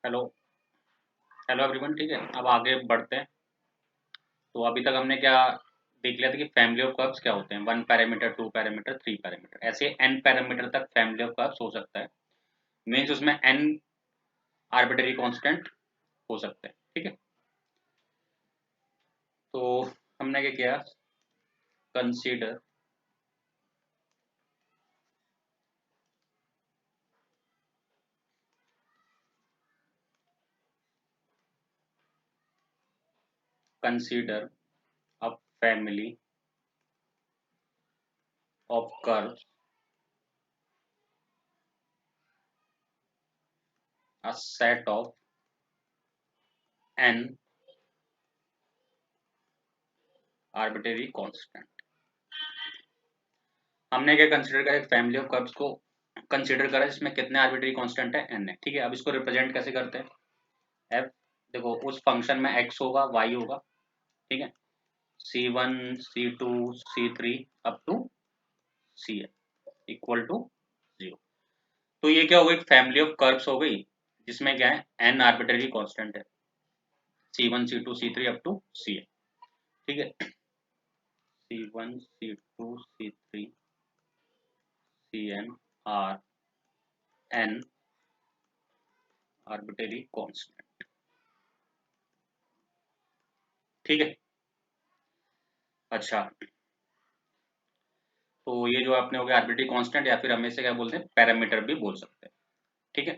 Hello. Hello everyone. ठीक है, अब आगे बढ़ते हैं। तो अभी तक हमने क्या देख लिया था कि फैमिली ऑफ कर्व्स क्या होते हैं। 1 पैरामीटर, 2 पैरामीटर, 3 पैरामीटर, ऐसे n पैरामीटर तक फैमिली ऑफ कर्व्स हो सकता है। मीन्स उसमें n आर्बिटरी कांस्टेंट हो सकते हैं। ठीक है, तो हमने क्या किया, consider consider a family of curves, a set of n arbitrary constant. हमने क्या कंसीडर करा, एक फैमिली ऑफ कर्व्स को कंसीडर करा जिसमें कितने आर्बिटरी कांस्टेंट है, n है। ठीक है, अब इसको रिप्रेजेंट कैसे करते हैं, f, देखो उस फंक्शन में x होगा, y होगा। ठीक है, c1 c2 c3 up to cn equal to 0। तो ये क्या हो गई, फैमिली ऑफ कर्व्स हो गई जिसमें क्या है, n आर्बिटरी कांस्टेंट है, c1 c2 c3 up to cn। ठीक है, c1 c2 c3 cn are n arbitrary constant. ठीक है, अच्छा, तो ये जो आपने हो गया आर्बिटरी कांस्टेंट, या फिर हम इसे क्या बोलते हैं, पैरामीटर भी बोल सकते हैं। ठीक है,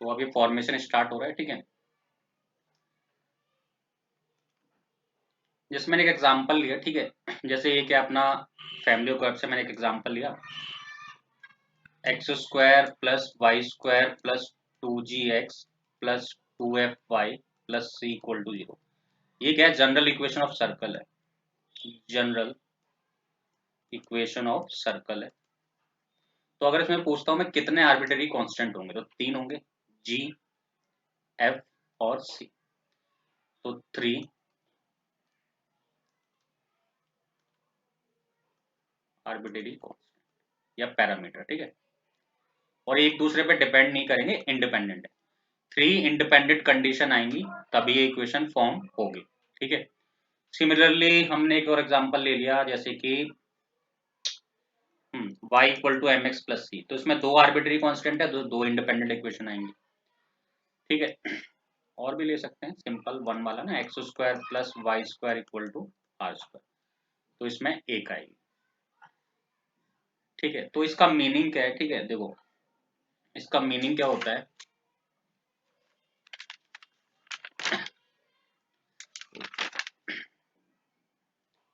तो अभी फॉर्मेशन स्टार्ट हो रहा है। ठीक है, जैसे मैंने एक एग्जांपल लिया। ठीक है, जैसे ये क्या अपना फैमिली ऑफ कर्व से मैंने एक एग्जांपल लिया, x square plus y square plus 2gx plus 2fy plus C equal to 0। ये क्या है, जनरल इक्वेशन ऑफ सर्कल है। जनरल इक्वेशन ऑफ सर्कल है। तो अगर इसमें पूछता हूं मैं कितने आर्बिटरी कांस्टेंट होंगे, तो 3 होंगे, जी, एफ और सी। तो 3 आर्बिटरी कांस्टेंट या पैरामीटर। ठीक है, और एक दूसरे पे डिपेंड नहीं करेंगे, इंडिपेंडेंट है। 3 इंडिपेंडेंट कंडीशन आएंगी तभी ये इक्वेशन फॉर्म होगी। ठीक है, सिमिलरली हमने एक और एग्जांपल ले लिया, जैसे कि y equal to M X plus C. तो इसमें दो आर्बिटरी कांस्टेंट है, दो इंडिपेंडेंट इक्वेशन आएंगी। ठीक है, और भी ले सकते हैं, सिंपल वन वाला ना, x square plus y square equal to r square. तो इसमें एक आएगी। ठीक है, तो इसका मीनिंग क्या है, ठीक है देखो, इसका मीनिंग क्या होता है,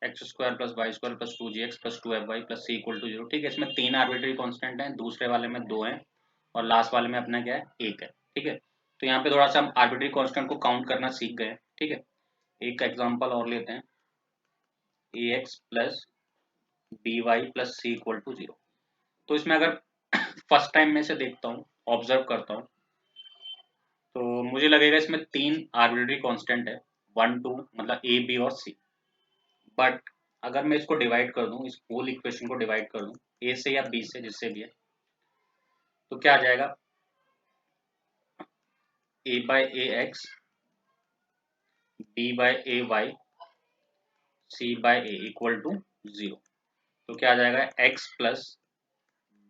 x square plus y square plus 2gx plus 2fy plus C equal to 0। ठीक है, इसमें 3 आर्बिटरी कांस्टेंट हैं, दूसरे वाले में 2 हैं, और लास्ट वाले में अपना क्या है, 1 है। ठीक है, तो यहाँ पे थोड़ा सा हम आर्बिटरी कांस्टेंट को काउंट करना सीख गए। ठीक है, एक एग्जांपल और लेते हैं, A X plus B Y plus C equal to 0। तो इसमें अगर फर्स्ट टाइम में से देखता हूँ, ऑब्जर्व करता हूँ, तो मुझे लगेगा इसमें 3 आर्बिटरी कांस्टेंट है, 1 2, मतलब ए बी और सी। बट अगर मैं इसको डिवाइड कर दूं, इस होल इक्वेशन को डिवाइड कर दूं ए से या बी से, जिससे भी है, तो क्या आ जाएगा, A by A X, B by A Y, C by A equal to 0। तो क्या आ जाएगा, X plus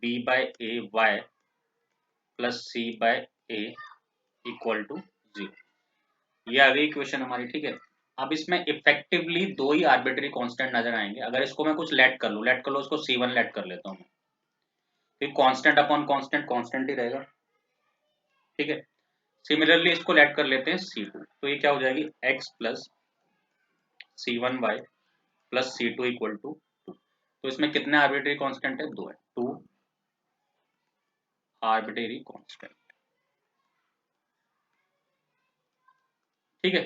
B by A Y plus C by A equal to 0। ये आ गई इक्वेशन हमारी। ठीक है, अब इसमें इफेक्टिवली दो ही आर्बिटरी कांस्टेंट नजर आएंगे। अगर इसको मैं कुछ लेट कर लूँ, उसको C1 लेट कर लेता हूँ, फिर कांस्टेंट अपॉन कांस्टेंट कांस्टेंट ही रहेगा। ठीक है, सिमिलरली इसको लेट कर लेते हैं C2। तो ये क्या हो जाएगी, x plus C1y plus C2 equal to 2। तो इसमें कितने आर्बिटरी कांस्टेंट है, 2 है, 2 आर्बिटरी कांस्टेंट। ठीक है,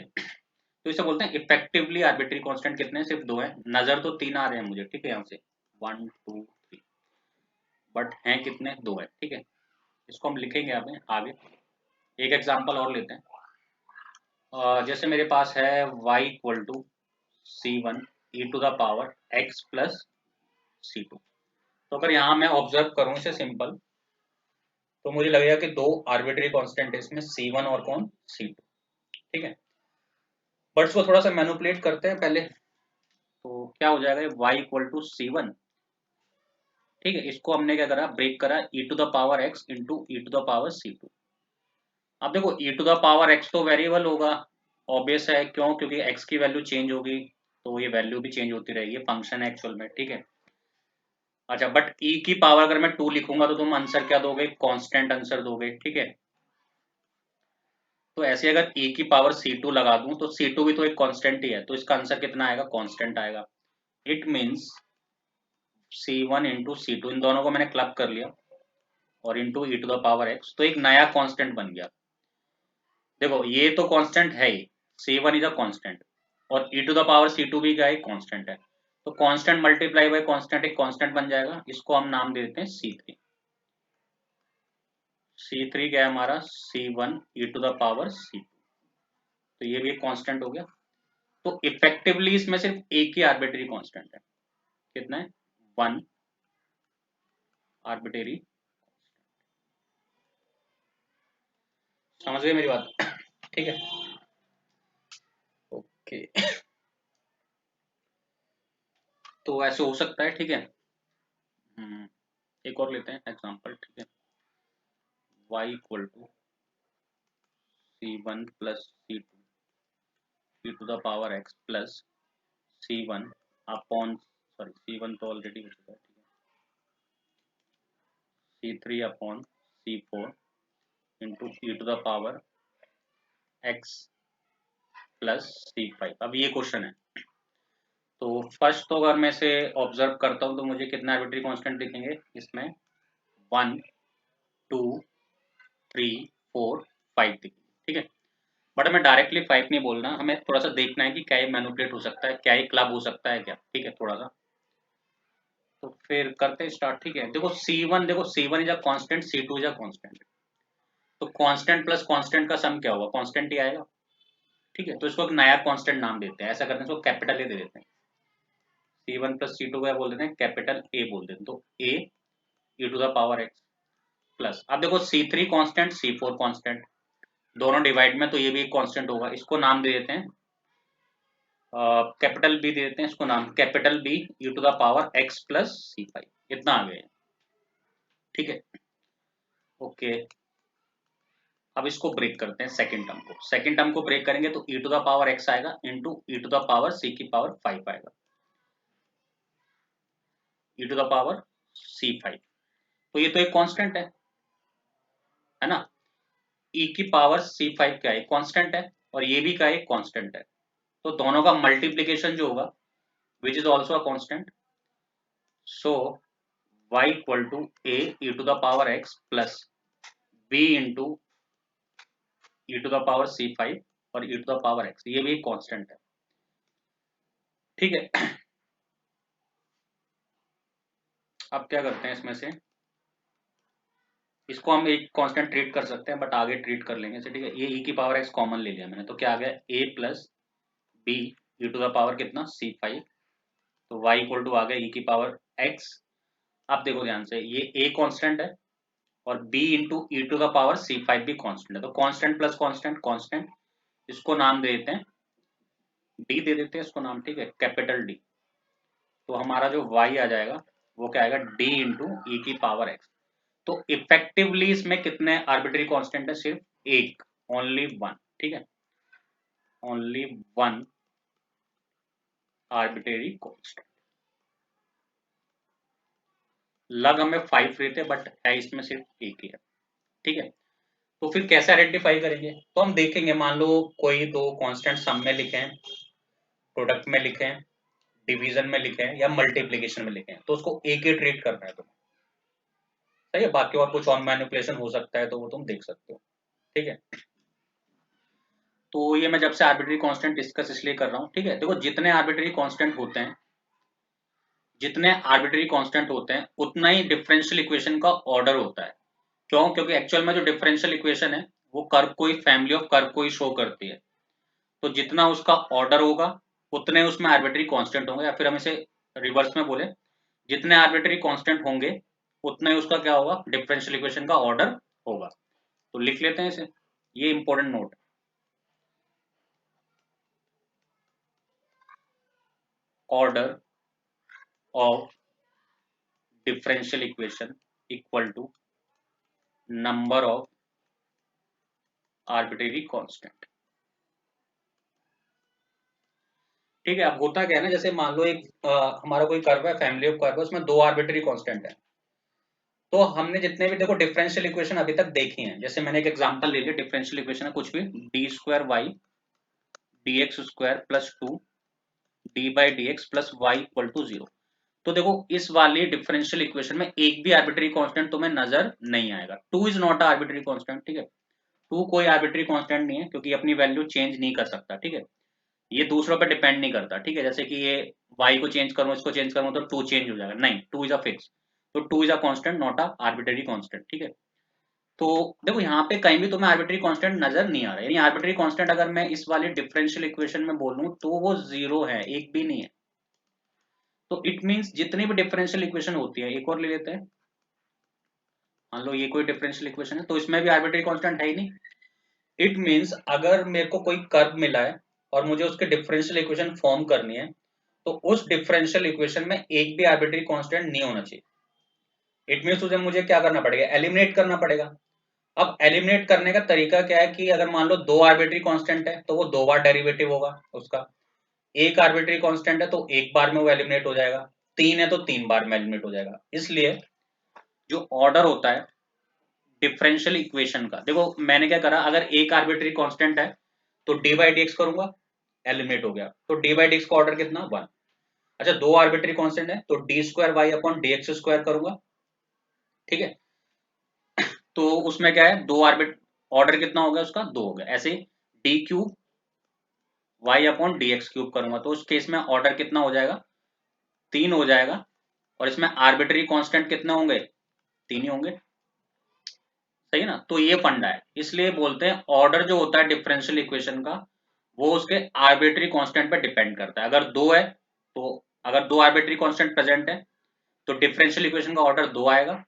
तो इसे बोलते हैं इफेक्टिवली आर्बिटरी कांस्टेंट कितने हैं, सिर्फ 2 है। नजर तो 3 आ रहे हैं मुझे, ठीक है, यहाँ से 1 2 3, बट हैं कितने, 2 है। ठीक है, इसको हम लिखेंगे आगे आगे। एक एग्जांपल और लेते हैं। जैसे मेरे पास है y equal to C1 e to the power x plus C2। तो अगर यहाँ मैं ऑब्जर्व करूं इसे सिंपल, तो मुझे लगेगा कि दो आर्बिट्री कांस्टेंट है इसमें, C1 और कौन, C2। ठीक है, बट इसको थोड़ा सा मैनिपुलेट करते हैं पहले। तो क्या हो जाएगा, y इक्वल टू C1। ठीक है, इसको हमने क्या करा, ब्रेक करा e to the power x into E to the power C2। अब देखो e to the power x तो वेरिएबल होगा, ऑब्वियस है, क्यों, क्योंकि x की वैल्यू चेंज होगी तो ये वैल्यू भी चेंज होती रहेगी, फंक्शन है एक्चुअल में। ठीक है, अच्छा, बट e की पावर अगर मैं 2 लिखूंगा तो तुम आंसर क्या दोगे, कांस्टेंट आंसर दोगे। ठीक है, तो ऐसे अगर e की पावर C2 लगा दूं तो C2 भी तो एक कांस्टेंट ही है, तो इसका आंसर कितना आएगा, कांस्टेंट आएगा। It means C1 into C2, इन दोनों को मैंने क्लब कर लिया और into E to the power x, तो एक नया कांस्टेंट बन गया। देखो ये तो कांस्टेंट है ही, C1 इज अ कांस्टेंट, और e to the power C2 भी क्या है, कांस्टेंट है। तो कांस्टेंट मल्टीप्लाई बाय कांस्टेंट एक कांस्टेंट बन जाएगा, इसको हम नाम दे देते हैं C3। C3 क्या है हमारा, C1 E to the power C2, तो ये भी एक कांस्टेंट हो गया। तो इफेक्टिवली इसमें सिर्फ एक ही आर्बिट्री कांस्टेंट है, कितना है, 1 आर्बिट्री। समझ गए मेरी बात? ठीक है, ओके। तो ऐसे हो सकता है। ठीक है, एक और लेते हैं एग्जांपल। ठीक है, y equal to C1 plus C2 e to the power x plus C1 upon, sorry C1 तो ऑलरेडी हो चुका है। ठीक है, C3 upon C4 into E to the power x plus C5। अब ये क्वेश्चन है, तो फर्स्ट तो अगर मैं इसे ऑब्जर्व करता हूँ तो मुझे कितना आर्बिट्री कांस्टेंट दिखेंगे इसमें, 1 2 3 4 5 दिखेंगे। ठीक है, बट हमें डायरेक्टली 5 नहीं बोलना, हमें थोड़ा सा देखना है कि क्या ये मैनिपुलेट हो सकता है, क्या ये क्लब हो सकता है क्या। ठीक है, थोड़ा सा तो फिर करते हैं स्टार्ट। ठीक है, देखो C1, देखो C1 is a constant, C2 is a constant, तो कांस्टेंट प्लस कांस्टेंट का सम क्या होगा, कांस्टेंट ही आएगा। ठीक है, तो इसको एक नया कांस्टेंट नाम देते हैं, ऐसा करते हैं इसको कैपिटल ए दे देते हैं। C1 प्लस C2 को बोल देते हैं कैपिटल ए बोल देते हैं, तो A E to the power x plus, अब देखो C3 कांस्टेंट C4 कांस्टेंट, दोनों डिवाइड में, तो ये भी एक कांस्टेंट होगा, इसको नाम दे देते हैं कैपिटल बी दे देते हैं, इसको नाम capital B e to the power x plus C5, इतना आ गया। ठीक है, ओके। अब इसको ब्रेक करते हैं सेकंड टर्म को, सेकंड टर्म को ब्रेक करेंगे तो E to the power X आएगा into E to the power C की पावर 5 आएगा, ई टू द पावर C5, तो ये तो एक कांस्टेंट है ना, e की पावर C5 क्या है, कांस्टेंट है, और ये भी क्या है, कांस्टेंट है, तो दोनों का मल्टीप्लीकेशन जो होगा which is also a constant, so y equal to a e to the power x plus b into E to the power C5 और e to the power x, ये भी एक कांस्टेंट है। ठीक है, अब क्या करते हैं इसमें से, इसको हम एक कांस्टेंट ट्रीट कर सकते हैं, बट आगे ट्रीट कर लेंगे इसे। ठीक है, ये e की पावर x कॉमन ले लिया मैंने, तो क्या आ गया, a plus b e to the power कितना C5, तो y इक्वल टू आ गया e की पावर x। अब देखो ध्यान से, ये a कांस्टेंट है और b into E to the power C5 भी कांस्टेंट है, तो कांस्टेंट प्लस कांस्टेंट कांस्टेंट, इसको नाम दे देते हैं d दे देते हैं इसको नाम। ठीक है, कैपिटल D, तो हमारा जो y आ जाएगा वो क्या आएगा, d इंटू ई की पावर x। तो इफेक्टिवली इसमें कितने आर्बिट्री कांस्टेंट है, सिर्फ एक, ओनली वन। ठीक है, ओनली वन आर्बिट्री कांस्टेंट। लग हमें 5 रहे थे बट है इसमें सिर्फ एक ही है। ठीक है, तो फिर कैसे आइडेंटिफाई करेंगे, तो हम देखेंगे, मान लो कोई दो कांस्टेंट सम में लिखे हैं, प्रोडक्ट में लिखे हैं, डिवीजन में लिखे हैं या मल्टीप्लीकेशन में लिखे हैं, तो उसको एक ही ट्रीट करना है तुम्हें। सही है, बाकी और कुछ और मैनिपुलेशन हो सकता है तो वो तुम देख सकते हो। ठीक है, तो ये मैं जब से आर्बिट्री कांस्टेंट डिस्कस इसलिए कर रहा हूँ। ठीक है, देखो जितने आर्बिट्री कांस्टेंट होते हैं, जितने आर्बिट्री कांस्टेंट होते हैं उतना ही डिफरेंशियल इक्वेशन का ऑर्डर होता है। क्यों, क्योंकि एक्चुअल में जो डिफरेंशियल इक्वेशन है वो कर्व को ही, फैमिली ऑफ कर्व को ही शो करती है, तो जितना उसका ऑर्डर होगा उतने उसमें आर्बिट्री कांस्टेंट होंगे, या फिर हम इसे रिवर्स में बोले जितने आर्बिट्री कांस्टेंट होंगे उतना ही उसका क्या होगा, डिफरेंशियल इक्वेशन का ऑर्डर होगा। तो लिख लेते हैं इसे, ये important note. Order of differential equation equal to number of arbitrary constant. ठीक है, अब होता क्या है ना, जैसे मान लो एक हमारा कोई कर्व है, फैमिली ऑफ कर्व है, उसमें दो आर्बिट्रेरी कांस्टेंट है। तो हमने जितने भी देखो डिफरेंशियल इक्वेशन अभी तक देखी हैं, जैसे मैंने एक एग्जांपल ले लिया, डिफरेंशियल इक्वेशन है कुछ भी d square y d x square plus two d by d x plus y equal to zero. तो देखो इस वाली डिफरेंशियल इक्वेशन में एक भी आर्बिट्री कांस्टेंट तुम्हें नजर नहीं आएगा। Two is not arbitrary constant, ठीक है, टू कोई आर्बिट्री कांस्टेंट नहीं है, क्योंकि अपनी वैल्यू चेंज नहीं कर सकता। ठीक है, ये दूसरों पर डिपेंड नहीं करता। ठीक है, जैसे कि ये y को चेंज करूँ, इसको चेंज करूँ तो टू चेंज हो जाएगा, नहीं, टू इज अ फिक्स। तो two is a constant, not a arbitrary constant. ठीक है, तो देखो यहाँ पे कहीं भी तुम्हें आर्बिट्री कांस्टेंट नजर नहीं आ रहा है, यानी आर्बिट्री कांस्टेंट अगर मैं इस वाली डिफरेंशियल इक्वेशन में बोलूं तो वो जीरो है, एक भी नहीं है। तो इट मींस जितनी भी डिफरेंशियल इक्वेशन होती है, एक और ले लेते हैं, मान लो ये कोई डिफरेंशियल इक्वेशन है तो इसमें भी आर्बिट्री कांस्टेंट है ही नहीं। इट मींस अगर मेरे को कोई कर्व मिला है और मुझे उसके डिफरेंशियल इक्वेशन फॉर्म करनी है, तो उस डिफरेंशियल इक्वेशन में एक भी आर्बिट्री कांस्टेंट नहीं होना चाहिए। इट मींस तुझे मुझे क्या करना पड़ेगा, एलिमिनेट करना पड़ेगा। अब एलिमिनेट करने का तरीका क्या है कि अगर मान लो दो आर्बिट्री कांस्टेंट है तो वो दो बार डेरिवेटिव होगा उसका, एक आर्बिट्री कांस्टेंट है तो एक बार में वो एलिमिनेट हो जाएगा, तीन है तो तीन बार में एलिमिनेट हो जाएगा। इसलिए जो ऑर्डर होता है डिफरेंशियल इक्वेशन का, देखो मैंने क्या करा, अगर एक आर्बिट्री कांस्टेंट है तो डी बाई डी एक्स करूंगा, एलिमिनेट हो गया, तो डी बाई डी एक्स का ऑर्डर कितना, वन। अच्छा, दो आर्बिट्री कांस्टेंट है तो d square y upon d x square करूंगा। ठीक है, तो उसमें क्या है, दो आर्बिट, ऑर्डर कितना हो गया उसका, दो हो गया। ऐसे d cube y upon d x cube करूंगा तो उस केस में ऑर्डर कितना हो जाएगा, तीन हो जाएगा। और इसमें आर्बिट्री कांस्टेंट कितने होंगे, तीन ही होंगे। सही है ना, तो ये फंडा है, इसलिए बोलते हैं ऑर्डर जो होता है डिफरेंशियल इक्वेशन का वो उसके आर्बिट्री कांस्टेंट पे डिपेंड करता है। अगर दो है तो, अगर दो आर्बिट्री कांस्टेंट प्रेजेंट है तो डिफरेंशियल इक्वेशन का ऑर्डर दो आएगा,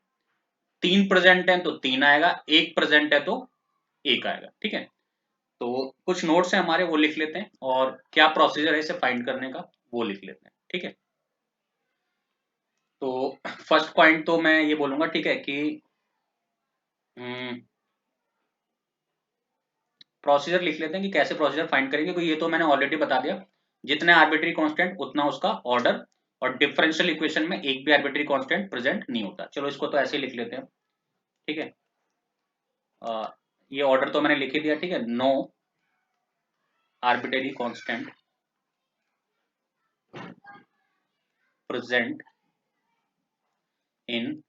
तीन प्रेजेंट है तो तीन आएगा, एक प्रेजेंट है तो एक आएगा। ठीक है, तो कुछ नोट्स है हमारे, वो लिख लेते हैं, और क्या प्रोसीजर है इसे फाइंड करने का वो लिख लेते हैं। ठीक है, तो फर्स्ट पॉइंट तो मैं ये बोलूंगा, ठीक है, कि प्रोसीजर लिख लेते हैं कि कैसे प्रोसीजर फाइंड करेंगे, क्योंकि ये तो मैंने ऑलरेडी बता दिया, जितने आर्बिट्री कांस्टेंट उतना उसका ऑर्डर, और डिफरेंशियल इक्वेशन में एक भी आर्बिट्री कांस्टेंट प्रेजेंट नहीं होता। चलो इसको तो ऐसे ही लिख लेते हैं। ठीक है, ये ऑर्डर तो मैंने लिख ही दिया। ठीक है, no arbitrary constant present in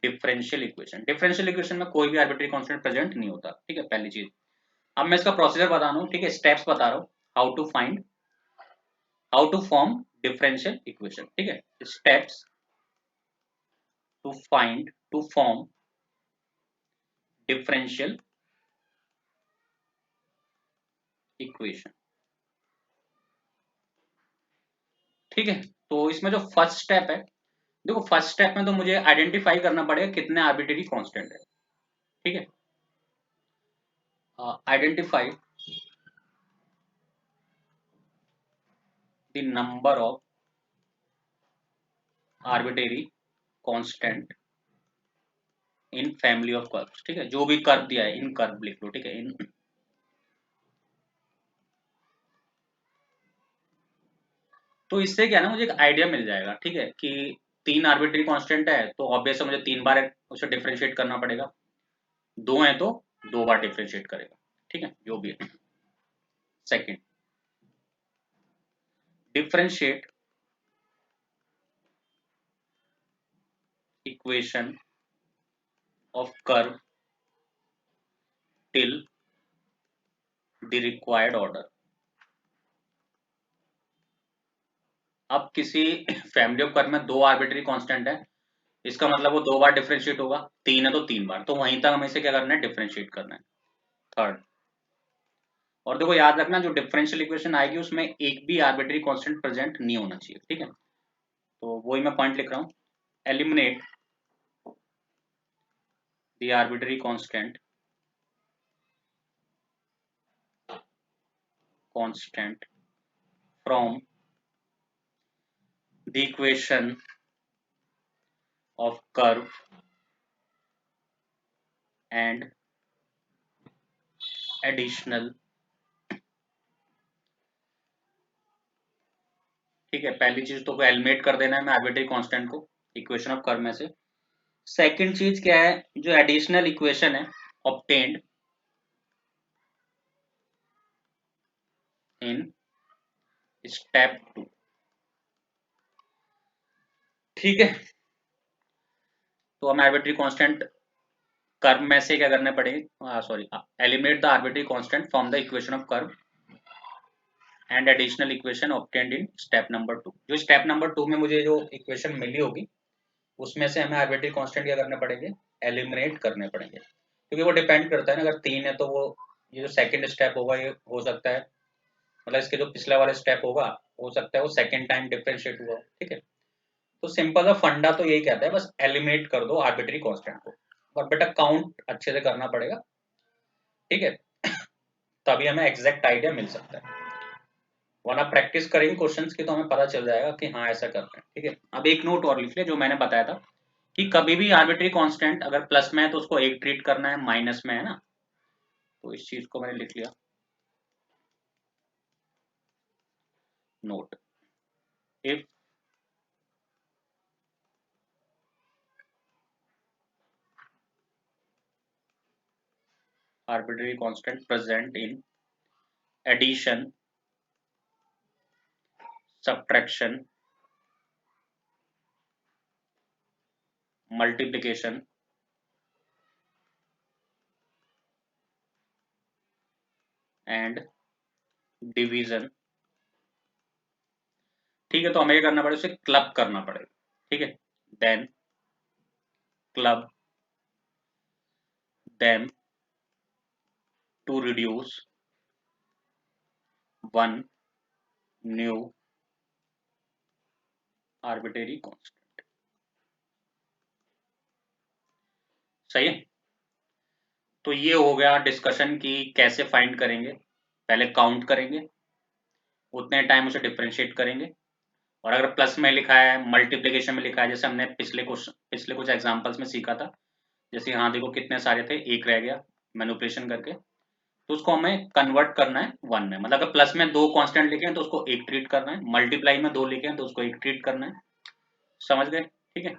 differential equation, differential equation में कोई भी आर्बिट्री कांस्टेंट प्रेजेंट नहीं होता। ठीक है, पहली चीज। अब मैं इसका प्रोसीजर बता रहा हूँ, ठीक है, स्टेप्स बता रहा हूँ, how to find, how to form differential equation. ठीक है, steps to find, to form differential equation. ठीक है, तो इसमें जो फर्स्ट स्टेप है, देखो फर्स्ट स्टेप में तो मुझे आइडेंटिफाई करना पड़ेगा कितने आर्बिट्री कांस्टेंट है। ठीक है, identify the number of arbitrary constant in family of curves. ठीक है, जो भी कर्व दिया है, इन कर्व लिख लो। ठीक है, इन, तो इससे क्या है ना, मुझे एक आइडिया मिल जाएगा। ठीक है, कि तीन आर्बिट्री कांस्टेंट है तो ऑब्वियस है मुझे तीन बार उसे डिफरेंशिएट करना पड़ेगा, दो है तो दो बार डिफरेंशिएट करेगा। ठीक है, जो भी है। Second, differentiate equation of curve till the required order. अब किसी फैमिली ऑफ कर्व में दो आर्बिट्री कांस्टेंट है, इसका मतलब वो दो बार डिफरेंशिएट होगा, तीन है तो तीन बार, तो वहीं तक हमें इसे क्या करना है, डिफरेंशिएट करना है। थर्ड, और देखो याद रखना जो डिफरेंशियल इक्वेशन आएगी उसमें एक भी आर्बिट्री कांस्टेंट प्रेजेंट नहीं होना चाहिए। ठीक है, तो वही मैं पॉइंट लिख रहा हूँ, eliminate the arbitrary constant from the equation of curve and additional. ठीक है, पहली चीज तो एलिमिनेट कर देना है मैं आर्बिट्री कांस्टेंट को इक्वेशन ऑफ कर्व में से। सेकंड चीज क्या है, जो एडिशनल इक्वेशन है ऑब्टेन्ड इन स्टेप 2। ठीक है, तो हमें आर्बिट्री कांस्टेंट कर्व में से क्या करने पड़ेंगे, sorry, eliminate the arbitrary constant from the equation of curve and additional equation obtained in step number 2। जो स्टेप नंबर 2 में मुझे जो इक्वेशन मिली होगी उसमें से हमें आर्बिट्री कांस्टेंट क्या करने पड़ेंगे, एलिमिनेट करने पड़ेंगे, क्योंकि वो डिपेंड करता है ना, अगर 3 है तो वो ये जो सेकंड स्टेप होगा ये हो सकता है, मतलब इसके जो पिछला वाला स्टेप होगा हो सकता है वो सेकंड टाइम डिफरेंशिएट हुआ। ठीक है, तो सिंपल सा फंडा तो यही कहता है, बस एलिमिनेट कर दो आर्बिट्री कांस्टेंट को, और बेटा काउंट अच्छे से करना पड़ेगा। ठीक है, तभी हमें एग्जैक्ट आइडिया मिल सकता है, वरना प्रैक्टिस करेंगे क्वेश्चंस की तो हमें पता चल जाएगा कि हाँ ऐसा करते हैं। ठीक है, अब एक नोट और लिख ले जो मैंने बताया था कि कभी भी आर्बिट्री कांस्टेंट अगर प्लस में है तो उसको एक ट्रीट करना है, माइनस में है ना, तो इस चीज को मैंने लिख लिया note. If arbitrary constant present in addition, subtraction, multiplication and division। ठीक है, तो हमें क्या करना पड़ेगा, उसे क्लब करना पड़ेगा। ठीक है, then club them to reduce one new arbitrary constant। सही है, तो ये हो गया डिस्कशन की कैसे फाइंड करेंगे। पहले काउंट करेंगे, उतने टाइम उसे डिफरेंशिएट करेंगे, और अगर प्लस में लिखा है, मल्टीप्लिकेशन में लिखा है, जैसे हमने पिछले कुछ एग्जांपल्स में सीखा था, जैसे यहाँ देखो कितने सारे थे, एक रह गया मैनिपुलेशन करके, तो उसको हमें कन्वर्ट करना है वन में। मतलब अगर प्लस में दो कांस्टेंट लिखे हैं तो उसको एक ट्रीट करना है, मल्टीप्लाई में दो लिखे हैं तो उसको एक ट्रीट करना है। समझ गए? ठीक है,